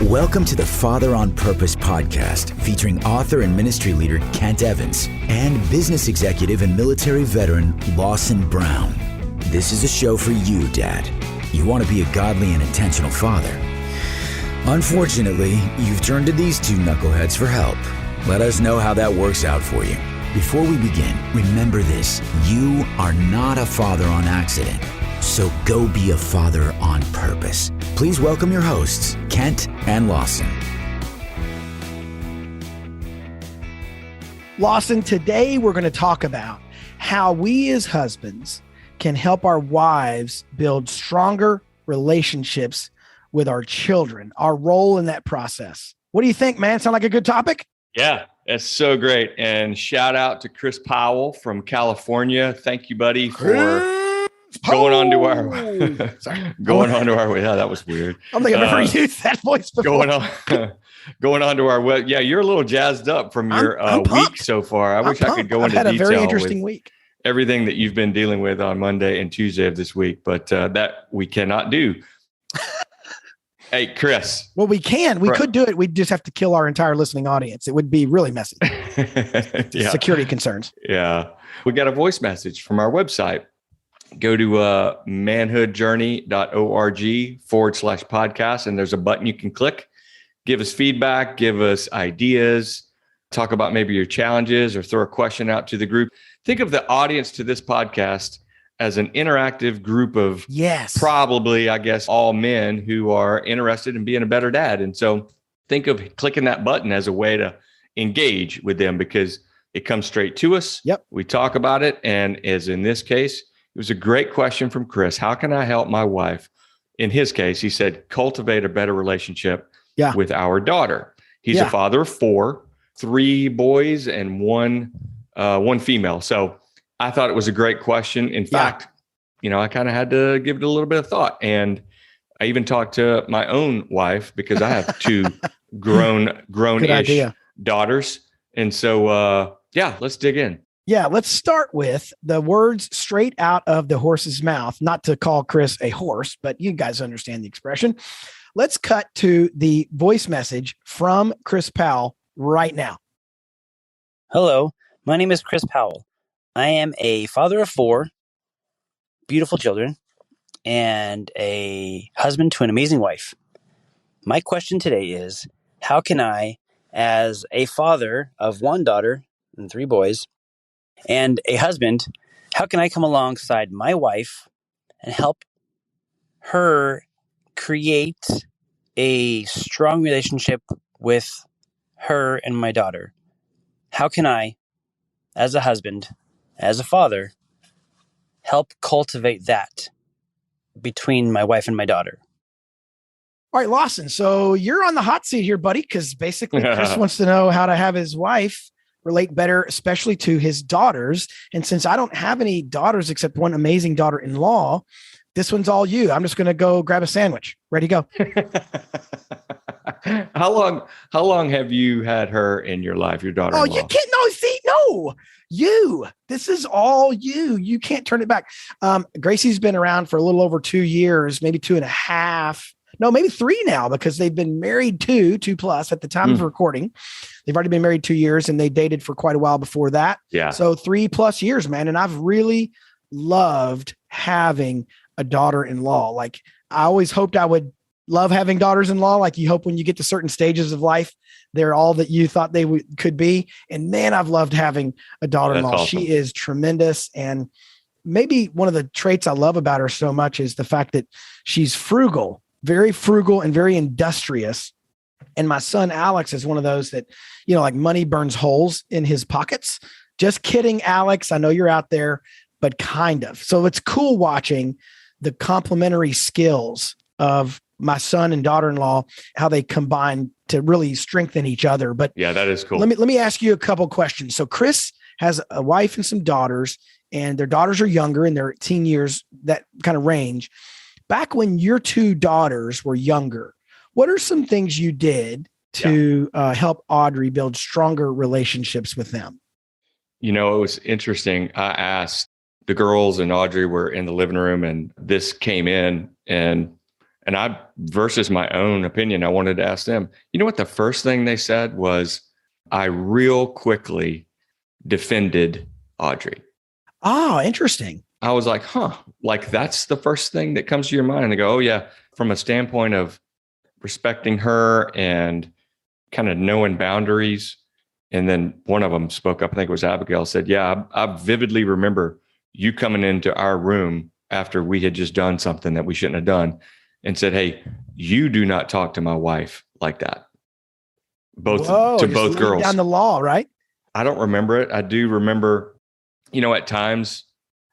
Welcome to the Father on Purpose podcast, featuring author and ministry leader Kent Evans and business executive and military veteran Lawson Brown. This is a show for you, Dad. You want to be a godly and intentional father. Unfortunately, you've turned to these two knuckleheads for help. Let us know how that works out for you. Before we begin, remember this: you are not a father on accident. So go be a father on purpose. Please welcome your hosts, Kent and Lawson. Lawson, today we're going to talk about how we as husbands can help our wives build stronger relationships with our children, our role in that process. What do you think, man? Sound like a good topic? Yeah, that's so great. And shout out to Chris Powell from California. Thank you, buddy, for going on to our yeah, that was weird. I don't think I've ever used that voice before. Going on to our web. Yeah, you're a little jazzed up from your week so far. I wish I could go into detail. I've had a very interesting week. Everything that you've been dealing with on Monday and Tuesday of this week, but that we cannot do. Hey, Chris. Well, we can. We could do it. We'd just have to kill our entire listening audience. It would be really messy. Yeah. Security concerns. Yeah. We got a voice message from our website. Go to manhoodjourney.org/podcast, and there's a button you can click. Give us feedback, give us ideas, talk about maybe your challenges, or throw a question out to the group. Think of the audience to this podcast as an interactive group of probably, I guess, all men who are interested in being a better dad. And so think of clicking that button as a way to engage with them, because it comes straight to us. Yep. We talk about it. And as in this case, it was a great question from Chris. How can I help my wife? In his case, he said, cultivate a better relationship with our daughter. He's a father of 4, 3 boys and one female. So I thought it was a great question. In fact, I kind of had to give it a little bit of thought. And I even talked to my own wife, because I have 2 grown-ish daughters. And so, let's dig in. Yeah, let's start with the words straight out of the horse's mouth. Not to call Chris a horse, but you guys understand the expression. Let's cut to the voice message from Chris Powell right now. Hello, my name is Chris Powell. I am a father of 4 beautiful children and a husband to an amazing wife. My question today is, how can I, as a father of 1 daughter and 3 boys, and a husband, how can I come alongside my wife and help her create a strong relationship with her and my daughter? How can I, as a husband, as a father, help cultivate that between my wife and my daughter? All right, Lawson. So you're on the hot seat here, buddy, because basically Chris wants to know how to have his wife relate better, especially to his daughters. And since I don't have any daughters except one amazing daughter-in-law, this one's all you. I'm just going to go grab a sandwich. Ready to go. How long have you had her in your life, your daughter-in-law? Oh, you can't. No. You. This is all you. You can't turn it back. Gracie's been around for a little over 2 years, maybe 2.5. No, maybe 3 now, because they've been married 2 plus at the time of recording. They've already been married 2 years, and they dated for quite a while before that. Yeah. So 3+ years, man. And I've really loved having a daughter-in-law. Like, I always hoped I would love having daughters-in-law. Like, you hope when you get to certain stages of life, they're all that you thought they could be. And man, I've loved having a daughter-in-law. Awesome. She is tremendous. And maybe one of the traits I love about her so much is the fact that she's frugal, very frugal and very industrious. And my son, Alex, is one of those that, like money burns holes in his pockets. Just kidding, Alex. I know you're out there, but kind of. So it's cool watching the complementary skills of my son and daughter-in-law, how they combine to really strengthen each other. But yeah, that is cool. Let me ask you a couple questions. So Chris has a wife and some daughters, and their daughters are younger in their teen years, that kind of range. Back when your 2 daughters were younger, what are some things you did to help Audrey build stronger relationships with them? It was interesting. I asked the girls, and Audrey were in the living room, and this came in, and And versus my own opinion, I wanted to ask them, you know what the first thing they said was, I real quickly defended Audrey. Oh, interesting. I was like, like that's the first thing that comes to your mind. And they go, oh yeah, from a standpoint of respecting her and kind of knowing boundaries. And then one of them spoke up, I think it was Abigail, said, yeah, I vividly remember you coming into our room after we had just done something that we shouldn't have done and said, hey, you do not talk to my wife like that. Both girls. Down the law, right? I don't remember it. I do remember, at times,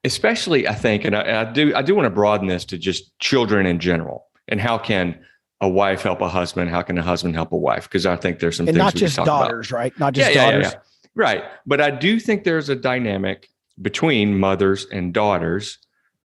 especially I think, and I do want to broaden this to just children in general. And how can a wife help a husband? How can a husband help a wife? Because I think there's some things not we just can talk daughters, about. Right? Not just daughters. Yeah. Right. But I do think there's a dynamic between mothers and daughters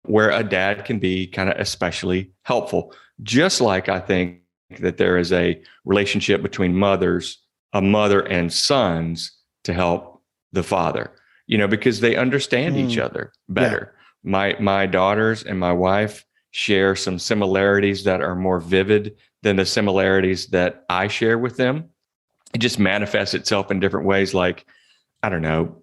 where a dad can be kind of especially helpful. Just like I think that there is a relationship between a mother and sons to help the father, because they understand each other better. Yeah. My daughters and my wife share some similarities that are more vivid than the similarities that I share with them. It just manifests itself in different ways. Like, I don't know,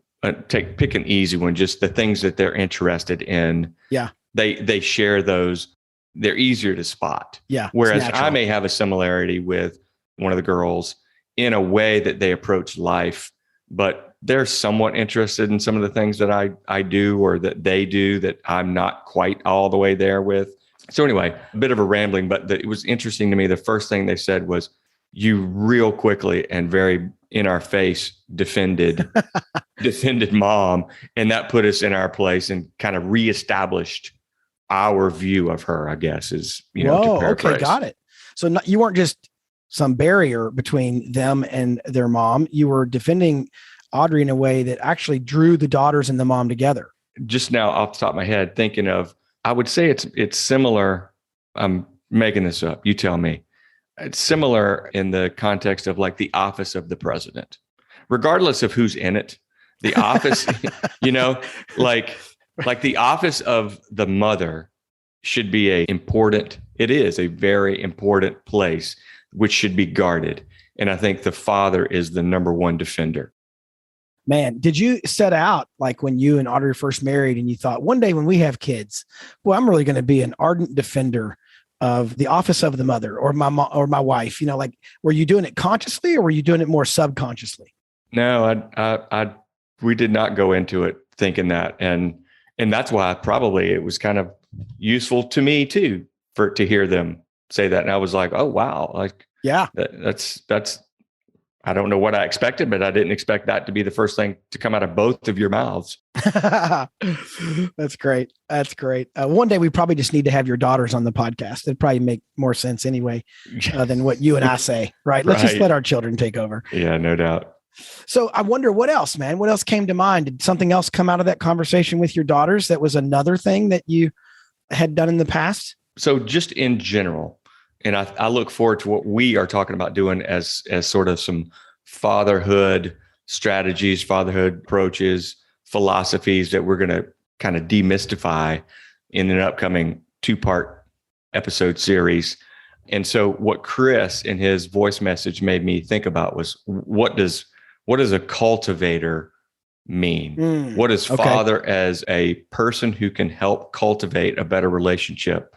pick an easy one, just the things that they're interested in. Yeah. They share those. They're easier to spot. Yeah. Whereas I may have a similarity with one of the girls in a way that they approach life, but they're somewhat interested in some of the things that I do or that they do that I'm not quite all the way there with. So anyway, a bit of a rambling, but it was interesting to me. The first thing they said was, you real quickly and very in our face defended mom. And that put us in our place and kind of reestablished our view of her, I guess, is, to paraphrase. Okay, got it. So you weren't just some barrier between them and their mom. You were defending Audrey in a way that actually drew the daughters and the mom together. Just now off the top of my head, thinking of, I would say it's similar. I'm making this up. You tell me. It's similar in the context of like the office of the president, regardless of who's in it. The office, like the office of the mother should be it is a very important place, which should be guarded. And I think the father is the number one defender. Man, did you set out like when you and Audrey first married and you thought one day when we have kids, well, I'm really going to be an ardent defender of the office of the mother or my wife, were you doing it consciously or were you doing it more subconsciously? No, we did not go into it thinking that. And that's why probably it was kind of useful to me too, to hear them say that. And I was like, oh, wow. Like, yeah, that's, I don't know what I expected, but I didn't expect that to be the first thing to come out of both of your mouths. That's great. That's great. One day we probably just need to have your daughters on the podcast. It'd probably make more sense anyway than what you and I say, right? Let's just let our children take over. Yeah, no doubt. So I wonder what else, man, what else came to mind? Did something else come out of that conversation with your daughters that was another thing that you had done in the past? So just in general, and I look forward to what we are talking about doing as sort of some fatherhood strategies, fatherhood approaches, philosophies that we're going to kind of demystify in an upcoming 2-part episode series. And so what Chris in his voice message made me think about was, what does a cultivator mean? What is father as a person who can help cultivate a better relationship?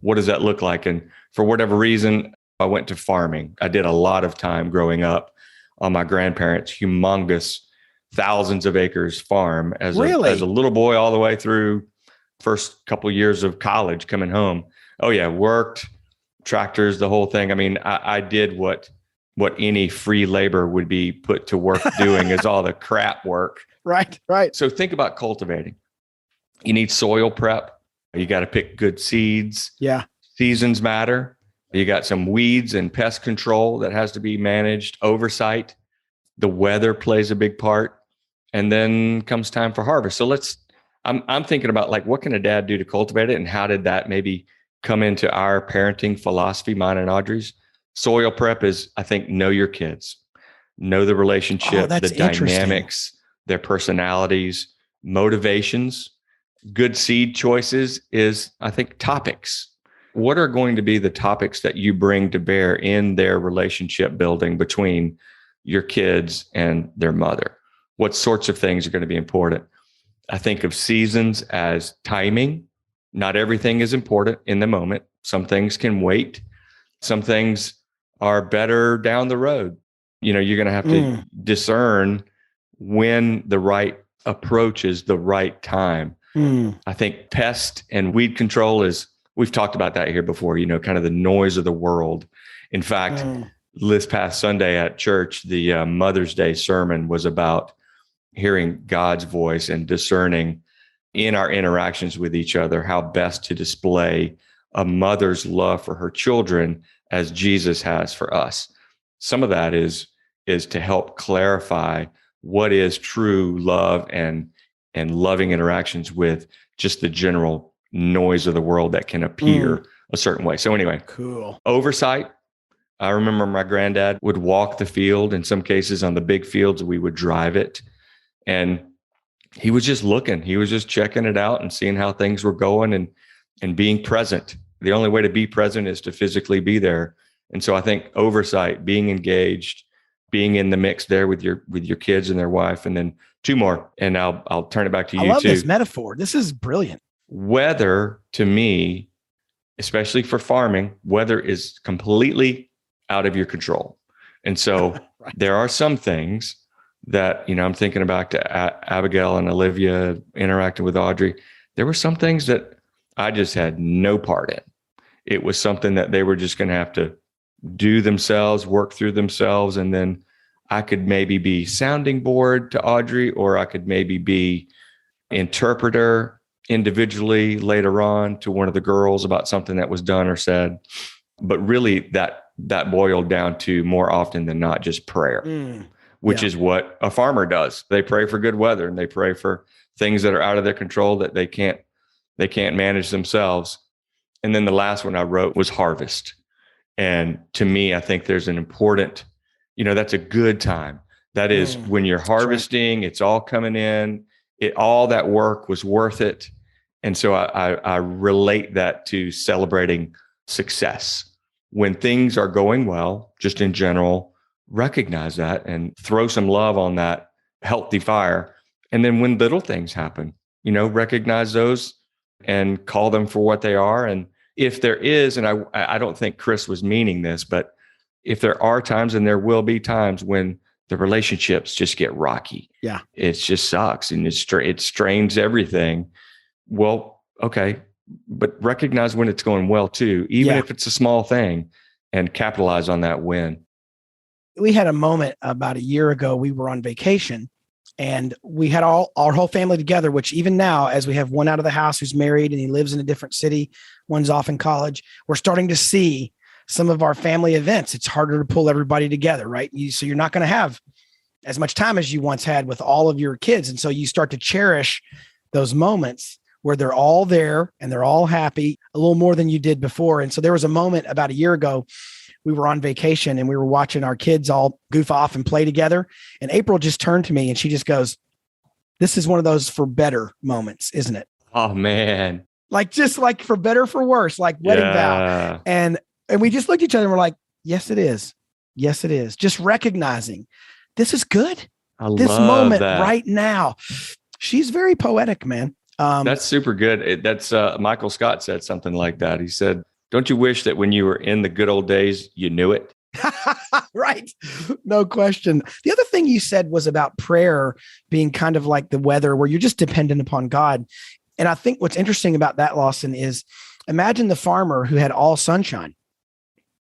What does that look like? And for whatever reason, I went to farming. I did a lot of time growing up on my grandparents' humongous thousands of acres farm as a little boy all the way through first couple of years of college coming home. Oh yeah. Worked tractors, the whole thing. I mean, I did what any free labor would be put to work doing is all the crap work. Right. So think about cultivating. You need soil prep. You got to pick good seeds. Yeah. Seasons matter. You got some weeds and pest control that has to be managed, oversight. The weather plays a big part. And then comes time for harvest. So I'm thinking about like, what can a dad do to cultivate it? And how did that maybe come into our parenting philosophy, mine and Audrey's? Soil prep is, I think, know your kids, know the relationship, the dynamics, their personalities, motivations. Good seed choices is, I think, topics. what are going to be the topics that you bring to bear in their relationship building between your kids and their mother? What sorts of things are going to be important? I think of seasons as timing. Not everything is important in the moment. Some things can wait. Some things are better down the road. You're going to have to discern when the right approach is the right time. I think pest and weed control we've talked about that here before, kind of the noise of the world. In fact, this past Sunday at church, the Mother's Day sermon was about hearing God's voice and discerning in our interactions with each other how best to display a mother's love for her children as Jesus has for us. Some of that is to help clarify what is true love and loving interactions with just the general noise of the world that can appear a certain way. So anyway, cool. Oversight. I remember my granddad would walk the field. In some cases on the big fields, we would drive it. And he was just looking. He was just checking it out and seeing how things were going and being present. The only way to be present is to physically be there. And so I think oversight, being engaged, being in the mix there with your kids and their wife, and then two more. And I'll turn it back to you. I love this metaphor. This is brilliant. Weather, to me, especially for farming, weather is completely out of your control. And so right. There are some things that, I'm thinking back to Abigail and Olivia interacting with Audrey. There were some things that I just had no part in. It was something that they were just going to have to do themselves, work through themselves. And then I could maybe be sounding board to Audrey, or I could maybe be interpreter individually later on to one of the girls about something that was done or said. But really that boiled down to, more often than not, just prayer. Which is what a farmer does. They pray for good weather, and they pray for things that are out of their control that they can't manage themselves. And then the last one I wrote was harvest. And to me, I think there's an important, that's a good time. That is when you're harvesting, right. It's all coming in. All that work was worth it. And so I relate that to celebrating success. When things are going well, just in general, recognize that and throw some love on that healthy fire. And then when little things happen, recognize those and call them for what they are. And if there is, and I don't think Chris was meaning this, but if there are times, and there will be times when the relationships just get rocky. Yeah. It just sucks and it strains everything. Well, okay. But recognize when it's going well too, even if it's a small thing, and capitalize on that win. We had a moment about a year ago. We were on vacation, and we had our whole family together, which even now, as we have one out of the house who's married and he lives in a different city, one's off in college, we're starting to see some of our family events. It's harder to pull everybody together, right? So you're not going to have as much time as you once had with all of your kids. And so you start to cherish those moments where they're all there and they're all happy a little more than you did before. And so there was a moment about a year ago. We were on vacation and we were watching our kids all goof off and play together. And April just turned to me and she just goes, "This is one of those for better moments, isn't it?" Oh man. Just like for better, for worse, like wedding vow. And we just looked at each other and we're like, yes, it is. Yes, it is. Just recognizing this is good. This moment that. Right now. She's very poetic, man. That's super good. That's Michael Scott said something like that. He said, "Don't you wish that when you were in the good old days, you knew it?" Right. No question. The other thing you said was about prayer being kind of like the weather, where you're just dependent upon God. And I think what's interesting about that, Lawson, is imagine the farmer who had all sunshine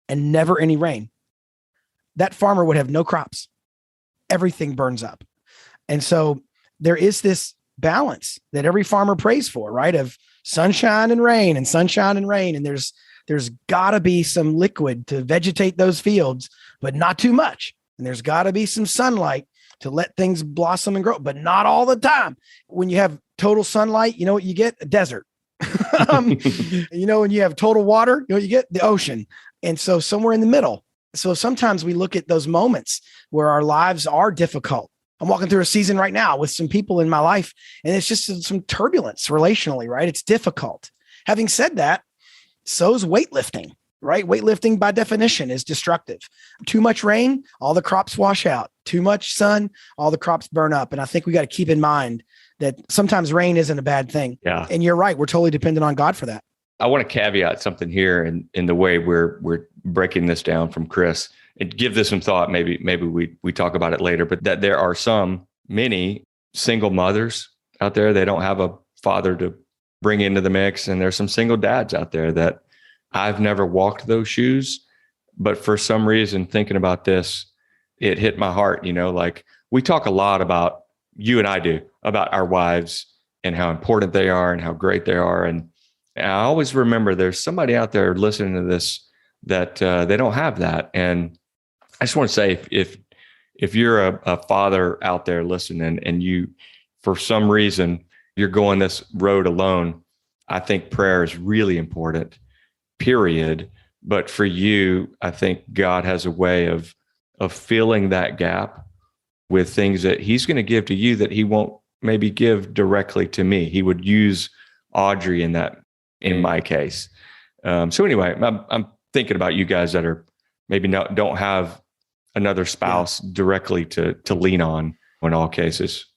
and never any rain. That farmer would have no crops. Everything burns up. And so there is this balance that every farmer prays for, right? Of sunshine and rain and sunshine and rain. And there's got to be some liquid to vegetate those fields, but not too much. And there's got to be some sunlight to let things blossom and grow, but not all the time. When you have total sunlight, you know what you get? A desert. When you have total water, you know what you get? The ocean. And so somewhere in the middle. So sometimes we look at those moments where our lives are difficult. I'm walking through a season right now with some people in my life, and it's just some turbulence relationally, right? It's difficult. Having said that, so's weightlifting, right? Weightlifting by definition is destructive. Too much rain, all the crops wash out. Too much sun, all the crops burn up. And I think we got to keep in mind that sometimes rain isn't a bad thing. Yeah. And you're right. We're totally dependent on God for that. I want to caveat something here in the way we're breaking this down from Chris, and give this some thought. Maybe we talk about it later, but that there are many single mothers out there. They don't have a father to bring into the mix. And there's some single dads out there that I've never walked those shoes, but for some reason, thinking about this, it hit my heart. Like we talk a lot about, you and I do, about our wives and how important they are and how great they are. And I always remember there's somebody out there listening to this that they don't have that. And I just want to say, if you're a father out there listening and you, for some reason, you're going this road alone, I think prayer is really important, period. But for you, I think God has a way of filling that gap with things that he's going to give to you that he won't maybe give directly to me. He would use Audrey in my case. So anyway, I'm thinking about you guys that are maybe don't have another spouse directly to lean on in all cases.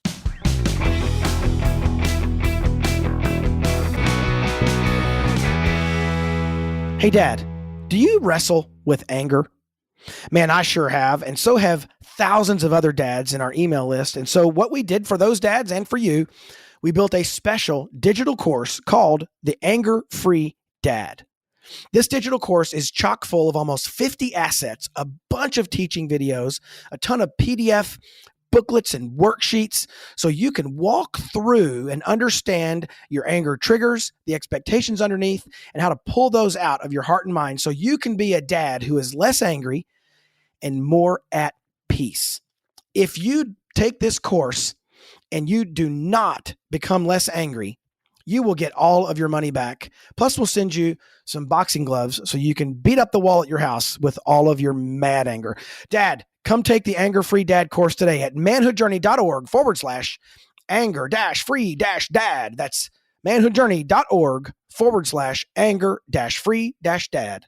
Hey, Dad, do you wrestle with anger? Man, I sure have. And so have thousands of other dads in our email list. And so what we did for those dads and for you, we built a special digital course called the Anger-Free Dad. This digital course is chock full of almost 50 assets, a bunch of teaching videos, a ton of PDF booklets and worksheets, so you can walk through and understand your anger triggers, the expectations underneath, and how to pull those out of your heart and mind so you can be a dad who is less angry and more at peace. If you take this course and you do not become less angry, you will get all of your money back. Plus, we'll send you some boxing gloves so you can beat up the wall at your house with all of your mad anger. Dad, come take the Anger-Free Dad course today at manhoodjourney.org/anger-free-dad. That's manhoodjourney.org/anger-free-dad.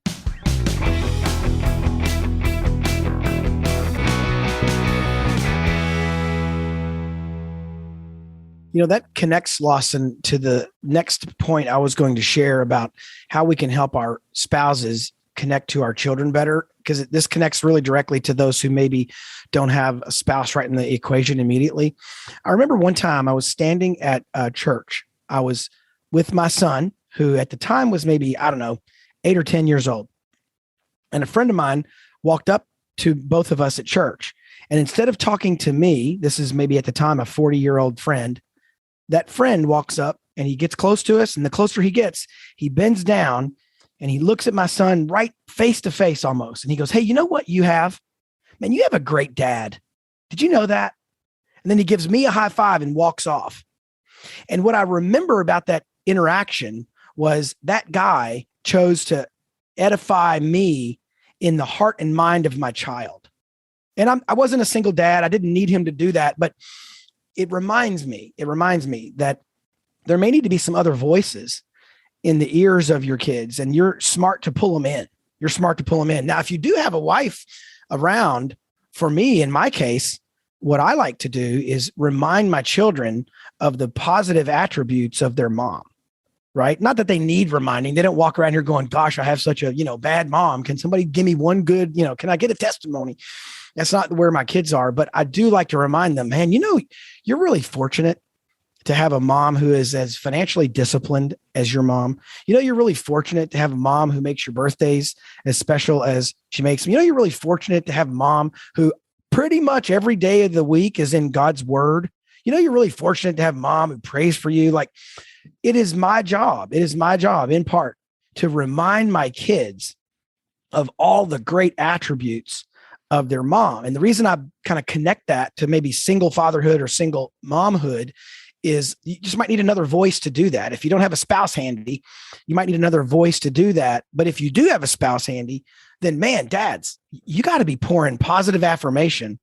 That connects, Lawson, to the next point I was going to share about how we can help our spouses connect to our children better, because this connects really directly to those who maybe don't have a spouse right in the equation immediately. I remember one time I was standing at a church. I was with my son, who at the time was maybe, 8 or 10 years old. And a friend of mine walked up to both of us at church. And instead of talking to me, this is maybe at the time a 40-year-old friend, that friend walks up and he gets close to us. And the closer he gets, he bends down and he looks at my son right face to face almost. And he goes, "Hey, you know what you have? Man, you have a great dad. Did you know that?" And then he gives me a high five and walks off. And what I remember about that interaction was that guy chose to edify me in the heart and mind of my child. And I wasn't a single dad. I didn't need him to do that, but it reminds me that there may need to be some other voices in the ears of your kids, and you're smart to pull them in. Now, if you do have a wife around, for me, in my case, what I like to do is remind my children of the positive attributes of their mom, right? Not that they need reminding. They don't walk around here going, "Gosh, I have such a, bad mom. Can somebody give me one good, can I get a testimony?" That's not where my kids are, but I do like to remind them, man, you're really fortunate to have a mom who is as financially disciplined as your mom. You're really fortunate to have a mom who makes your birthdays as special as she makes them. You're really fortunate to have a mom who pretty much every day of the week is in God's word. You're really fortunate to have a mom who prays for you. Like, it is my job in part to remind my kids of all the great attributes of their mom. And the reason I kind of connect that to maybe single fatherhood or single momhood is you just might need another voice to do that. If you don't have a spouse handy, you might need another voice to do that. But if you do have a spouse handy, then man, dads, you got to be pouring positive affirmation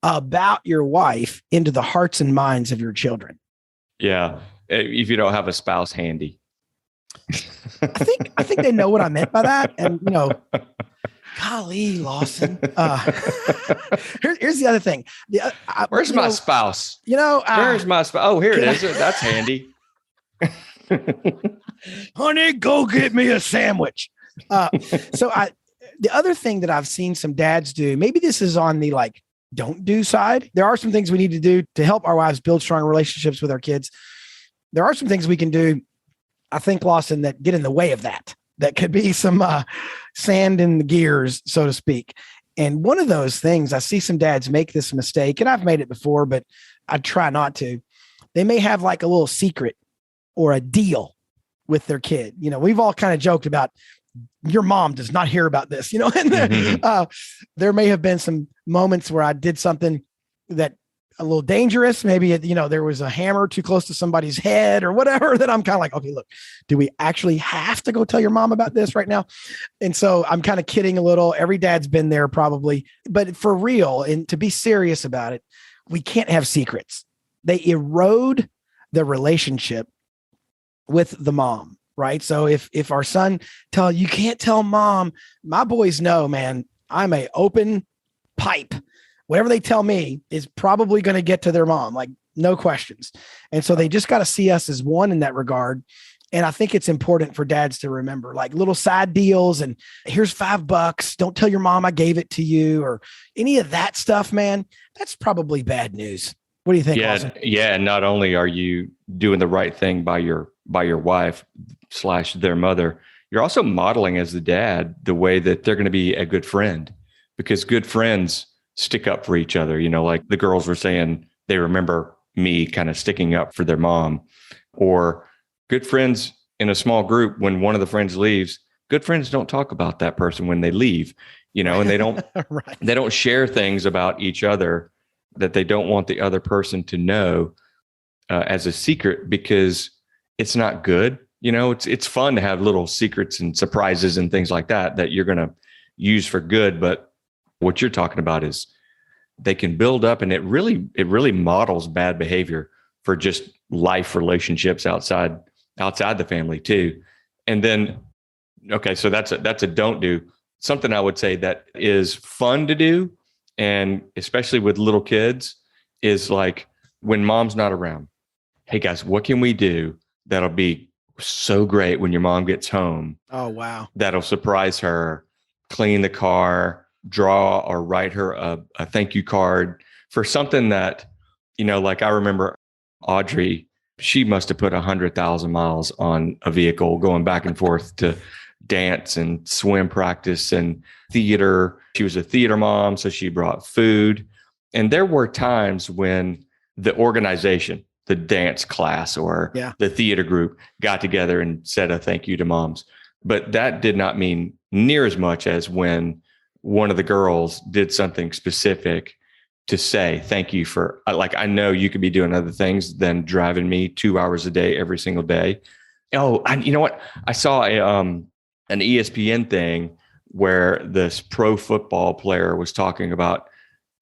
about your wife into the hearts and minds of your children. Yeah. If you don't have a spouse handy. I think they know what I meant by that. And, golly, Lawson. Here's the other thing. Where's my spouse? Where's my spouse? Oh, here it is. That's handy. Honey, go get me a sandwich. The other thing that I've seen some dads do, maybe this is on the don't do side. There are some things we need to do to help our wives build strong relationships with our kids. There are some things we can do, I think, Lawson, that get in the way of that. That could be some sand in the gears, so to speak. And one of those things, I see some dads make this mistake, and I've made it before, but I try not to. They may have like a little secret or a deal with their kid. We've all kind of joked about your mom does not hear about this, and there may have been some moments where I did something that a little dangerous. Maybe, there was a hammer too close to somebody's head or whatever, that I'm kind of like, okay, look, do we actually have to go tell your mom about this right now? And so I'm kind of kidding a little. Every dad's been there probably, but for real, and to be serious about it, we can't have secrets. They erode the relationship with the mom, right? So if our son you can't tell mom, my boys know, man, I'm a open pipe. Whatever they tell me is probably going to get to their mom, like no questions. And so they just got to see us as one in that regard. And I think it's important for dads to remember, like little side deals and here's $5. Don't tell your mom I gave it to you, or any of that stuff, man. That's probably bad news. What do you think? Yeah. Austin? Yeah. And not only are you doing the right thing by your wife / their mother, you're also modeling as the dad the way that they're going to be a good friend, because good friends stick up for each other. Like the girls were saying, they remember me kind of sticking up for their mom. Or good friends in a small group, when one of the friends leaves, good friends don't talk about that person when they leave, and they don't, right. They don't share things about each other that they don't want the other person to know as a secret, because it's not good. It's fun to have little secrets and surprises and things like that you're going to use for good. But what you're talking about is they can build up, and it really models bad behavior for just life relationships outside the family too. And then, okay, so that's a don't do. Something I would say that is fun to do, and especially with little kids, is like when mom's not around. Hey guys, what can we do that'll be so great when your mom gets home? Oh, wow. That'll surprise her. Clean the car, draw or write her a thank you card for something that, like I remember Audrey, she must have put 100,000 miles on a vehicle going back and forth to dance and swim practice and theater. She was a theater mom, so she brought food. And there were times when the organization, the dance class or the theater group, got together and said a thank you to moms. But that did not mean near as much as when one of the girls did something specific to say thank you for, like, I know you could be doing other things than driving me 2 hours a day every single day. Oh, you know what? I saw an ESPN thing where this pro football player was talking about,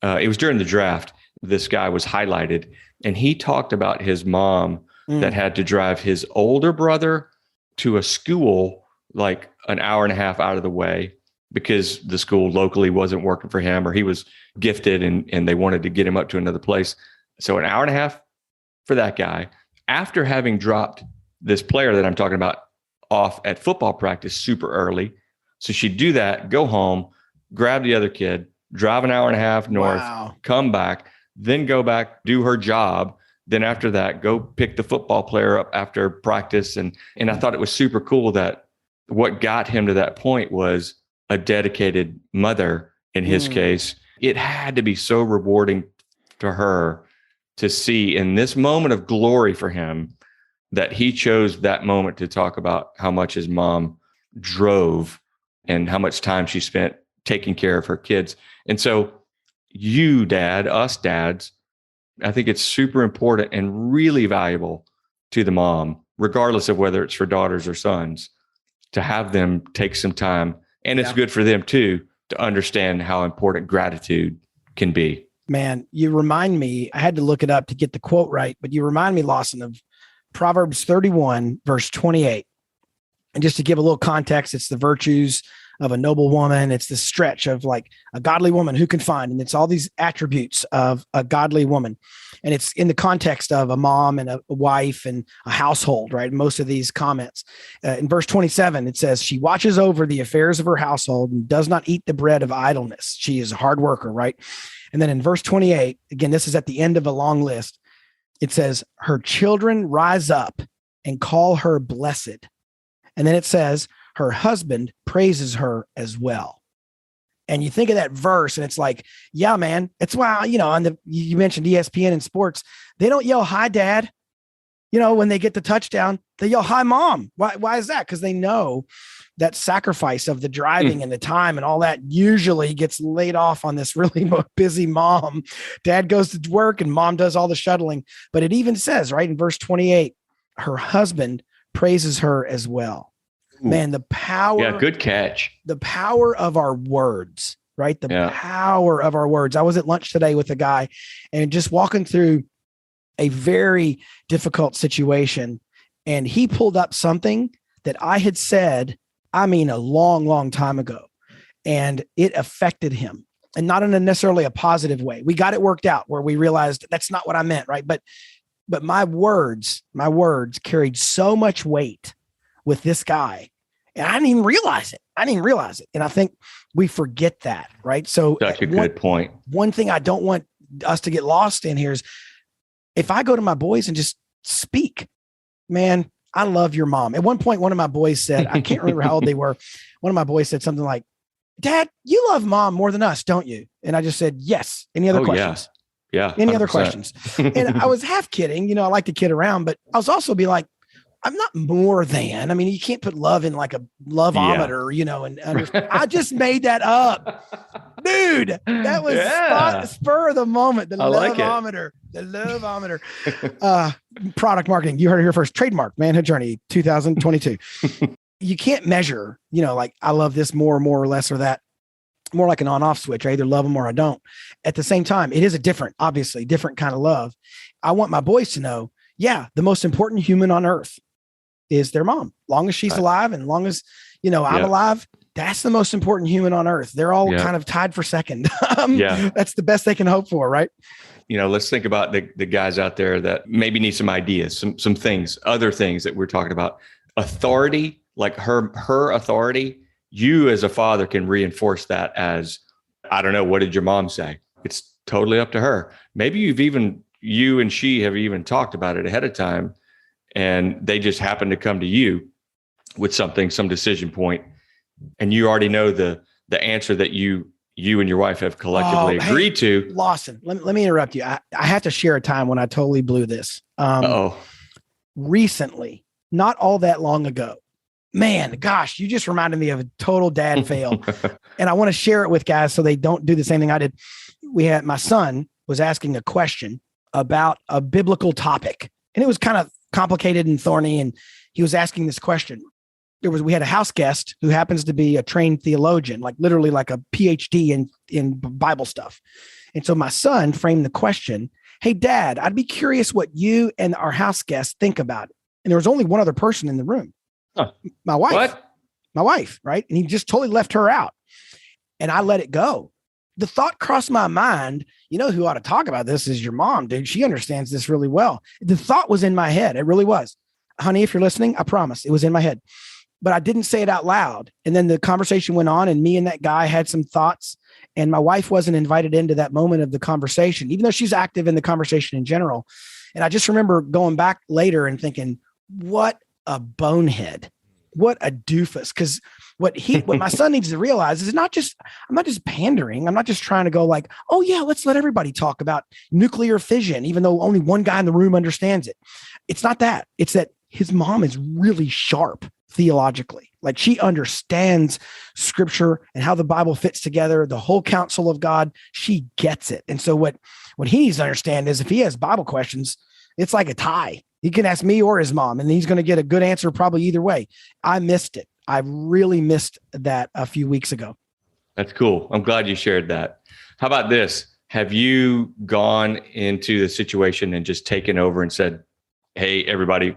it was during the draft. This guy was highlighted, and he talked about his mom that had to drive his older brother to a school like an hour and a half out of the way because the school locally wasn't working for him, or he was gifted and they wanted to get him up to another place. So an hour and a half for that guy, after having dropped this player that I'm talking about off at football practice super early. So she'd do that, go home, grab the other kid, drive an hour and a half north, come back, then go back, do her job. Then after that, go pick the football player up after practice. And I thought it was super cool that what got him to that point was a dedicated mother in his case. It had to be so rewarding to her to see in this moment of glory for him that he chose that moment to talk about how much his mom drove and how much time she spent taking care of her kids. And so you, dad, us dads, I think it's super important and really valuable to the mom, regardless of whether it's for daughters or sons, to have them take some time. And it's good for them too, to understand how important gratitude can be. Man, you remind me, I had to look it up to get the quote right, but you remind me, Lawson, of Proverbs 31, verse 28. And just to give a little context, it's the virtues of a noble woman. It's the stretch of like a godly woman who can find, and it's all these attributes of a godly woman. And it's in the context of a mom and a wife and a household, right? Most of these comments. In verse 27, it says, she watches over the affairs of her household and does not eat the bread of idleness. She is a hard worker, right? And then in verse 28, again, this is at the end of a long list. It says, her children rise up and call her blessed. And then it says, her husband praises her as well. And you think of that verse and it's like, yeah, man, it's why, you mentioned ESPN and sports. They don't yell, hi, dad. When they get the touchdown, they yell, hi, mom. Why is that? Because they know that sacrifice of the driving and the time and all that usually gets laid off on this really busy mom. Dad goes to work and mom does all the shuttling. But it even says, right, in verse 28, her husband praises her as well. Ooh. Man, the power. Yeah, good catch. The power of our words, right? The power of our words. I was at lunch today with a guy and just walking through a very difficult situation. And he pulled up something that I had said, a long, long time ago. And it affected him, and not in a necessarily a positive way. We got it worked out where we realized that's not what I meant, right? But my words carried so much weight with this guy, and I didn't even realize it. And I think we forget that, right? So such a good point. One thing I don't want us to get lost in here is if I go to my boys and just speak, man, I love your mom. At one point, one of my boys said, I can't remember how old they were. One of my boys said something like, Dad, you love mom more than us, don't you? And I just said, yes. Any other questions? Yeah. Any other questions? And I was half kidding. I like to kid around, but I was also be like, I'm not more than. You can't put love in like a loveometer, and I just made that up. Dude, that was spur of the moment. The loveometer. The loveometer. Product marketing. You heard it here first. Trademark, Manhood Journey 2022. You can't measure, like I love this more or less or that. More like an on-off switch. I either love them or I don't. At the same time, it is obviously different kind of love. I want my boys to know, the most important human on earth is their mom. Long as she's alive and long as, I'm alive, that's the most important human on earth. They're all kind of tied for second. That's the best they can hope for, right? Let's think about the guys out there that maybe need some ideas, some things, other things that we're talking about. Authority, like her authority, you as a father can reinforce that as, I don't know, what did your mom say? It's totally up to her. Maybe you and she have even talked about it ahead of time, and they just happen to come to you with some decision point, and you already know the answer that you and your wife have collectively agreed to. Lawson, let me interrupt you. I have to share a time when I totally blew this. Recently, not all that long ago. Man, gosh, you just reminded me of a total dad fail. And I want to share it with guys so they don't do the same thing I did. My son was asking a question about a biblical topic, and it was kind of complicated and thorny. And he was asking this question. We had a house guest who happens to be a trained theologian, like literally like a PhD in Bible stuff. And so my son framed the question, hey, Dad, I'd be curious what you and our house guest think about it. And there was only one other person in the room. Huh. My wife. What? My wife, right? And he just totally left her out. And I let it go. The thought crossed my mind, who ought to talk about this is your mom, dude. She understands this really well. The thought was in my head. It really was. Honey, if you're listening, I promise it was in my head. But I didn't say it out loud. And then the conversation went on, and me and that guy had some thoughts, and my wife wasn't invited into that moment of the conversation, even though she's active in the conversation in general. And I just remember going back later and thinking, what a bonehead, what a doofus. Because what my son needs to realize is I'm not just pandering. I'm not just trying to go like, oh yeah, let's let everybody talk about nuclear fission, even though only one guy in the room understands it. It's not that. It's that his mom is really sharp theologically. Like she understands scripture and how the Bible fits together, the whole counsel of God. She gets it. And so what he needs to understand is if he has Bible questions, it's like a tie. He can ask me or his mom, and he's going to get a good answer probably either way. I missed it. I really missed that a few weeks ago. That's cool. I'm glad you shared that. How about this? Have you gone into the situation and just taken over and said, hey, everybody,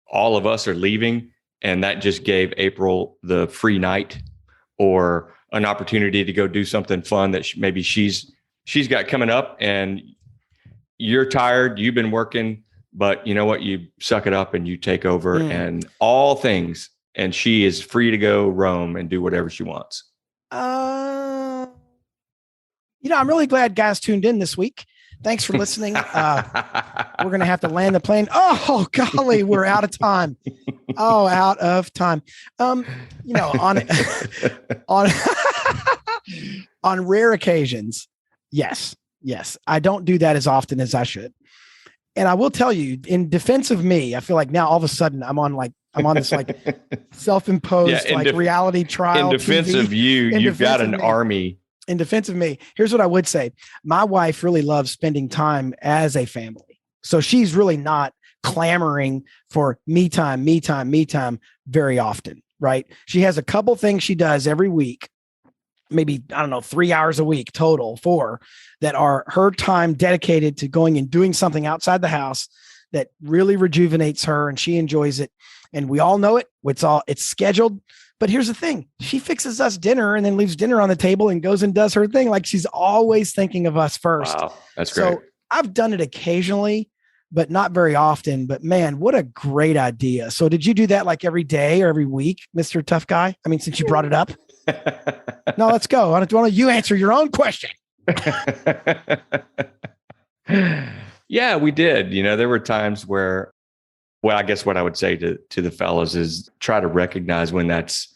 all of us are leaving and that just gave April the free night or an opportunity to go do something fun that maybe she's got coming up, and you're tired, you've been working, but you know what? You suck it up and you take over and all things, and she is free to go roam and do whatever she wants. I'm really glad guys tuned in this week. Thanks for listening. We're going to have to land the plane. Oh, golly, we're out of time. Out of time. On on rare occasions, yes, I don't do that as often as I should. And I will tell you, in defense of me, I feel like now all of a sudden I'm on this like self-imposed reality trial. In defense TV. of you, you've got an army. In defense of me, here's what I would say. My wife really loves spending time as a family. So she's really not clamoring for me time very often, right? She has a couple things she does every week, maybe, 3 hours a week total, 4, that are her time dedicated to going and doing something outside the house that really rejuvenates her, and she enjoys it. And we all know it. It's scheduled. But here's the thing. She fixes us dinner and then leaves dinner on the table and goes and does her thing. Like, she's always thinking of us first. Wow, that's great. So I've done it occasionally, but not very often. But man, what a great idea. So did you do that like every day or every week, Mr. Tough Guy? I mean, since you brought it up. No, let's go. Why don't you answer your own question? Yeah, we did. There were times where, well, I guess what I would say to the fellas is try to recognize when that's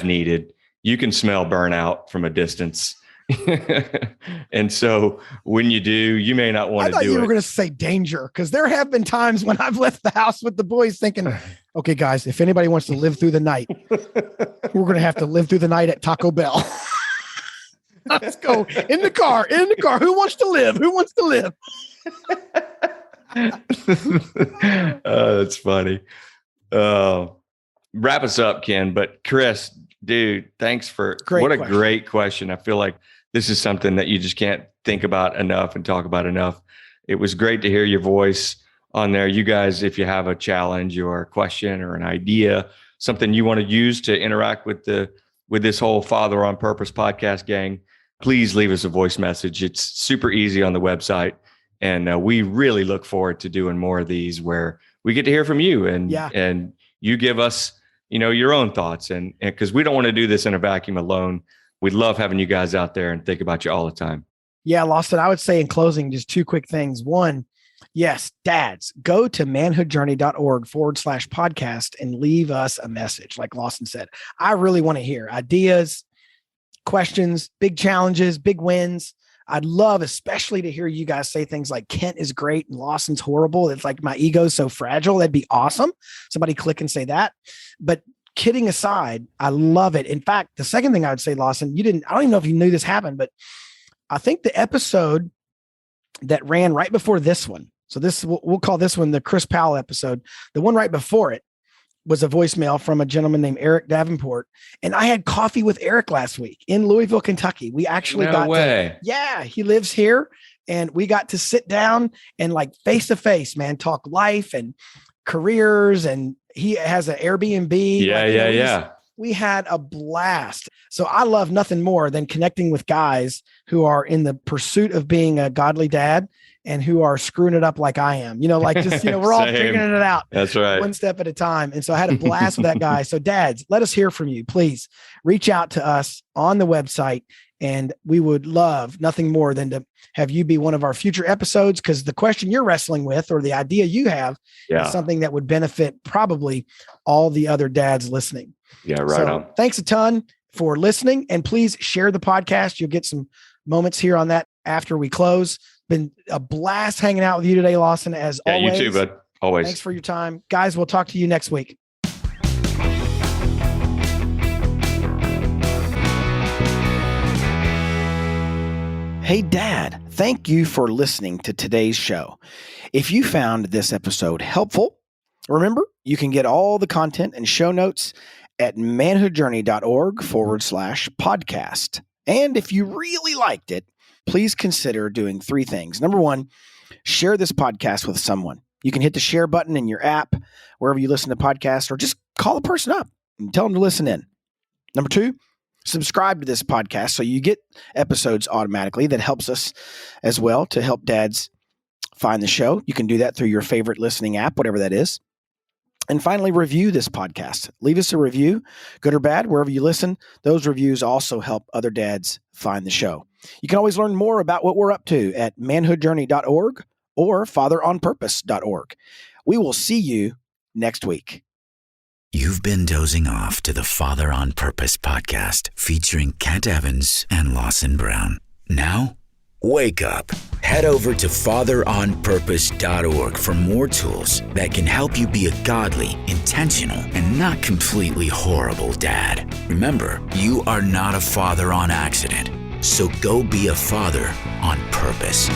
needed. You can smell burnout from a distance. And so when you do, you may not want to do it. I thought you were going to say danger, because there have been times when I've left the house with the boys thinking, okay, guys, if anybody wants to live through the night, we're going to have to live through the night at Taco Bell. Let's go in the car. Who wants to live? That's funny. Wrap us up, Ken. But Chris, dude, thanks for what a great question. I feel like this is something that you just can't think about enough and talk about enough. It was great to hear your voice on there. You guys, if you have a challenge or a question or an idea, something you want to use to interact with this whole Father on Purpose podcast gang, please leave us a voice message. It's super easy on the website. And we really look forward to doing more of these where we get to hear from you and you give us, your own thoughts. And because we don't want to do this in a vacuum alone. We love having you guys out there and think about you all the time. Yeah, Lawson, I would say in closing, just 2 quick things. One, yes, dads, go to manhoodjourney.org/podcast and leave us a message. Like Lawson said, I really want to hear ideas, questions, big challenges, big wins. I'd love especially to hear you guys say things like Kent is great and Lawson's horrible. It's like my ego's so fragile. That'd be awesome. Somebody click and say that. But kidding aside, I love it. In fact, the second thing I would say, Lawson, I don't even know if you knew this happened, but I think the episode that ran right before this one, so we'll call this one the Chris Powell episode. The one right before it was a voicemail from a gentleman named Eric Davenport. And I had coffee with Eric last week in Louisville, Kentucky. We actually he lives here, and we got to sit down and like face to face, man, talk life and careers. And he has an Airbnb. Yeah. We had a blast. So I love nothing more than connecting with guys who are in the pursuit of being a godly dad and who are screwing it up like I am, we're all figuring it out. That's right. One step at a time. And so I had a blast with that guy. So dads, let us hear from you. Please reach out to us on the website, and we would love nothing more than to have you be one of our future episodes, because the question you're wrestling with or the idea you have is something that would benefit probably all the other dads listening. Yeah, right on. Thanks a ton for listening, and please share the podcast. You'll get some moments here on that after we close. Been a blast hanging out with you today, Lawson, as always. You too, bud. Always. Thanks for your time. Guys, we'll talk to you next week. Hey, Dad, thank you for listening to today's show. If you found this episode helpful, remember, you can get all the content and show notes at manhoodjourney.org/podcast. And if you really liked it, please consider doing 3 things. Number 1, share this podcast with someone. You can hit the share button in your app, wherever you listen to podcasts, or just call a person up and tell them to listen in. Number 2, subscribe to this podcast so you get episodes automatically. That helps us as well to help dads find the show. You can do that through your favorite listening app, whatever that is. And finally, review this podcast. Leave us a review, good or bad, wherever you listen. Those reviews also help other dads find the show. You can always learn more about what we're up to at manhoodjourney.org or fatheronpurpose.org. We will see you next week. You've been dozing off to the Father on Purpose podcast featuring Kent Evans and Lawson Brown. Now, wake up. Head over to fatheronpurpose.org for more tools that can help you be a godly, intentional, and not completely horrible dad. Remember, you are not a father on accident, so go be a father on purpose.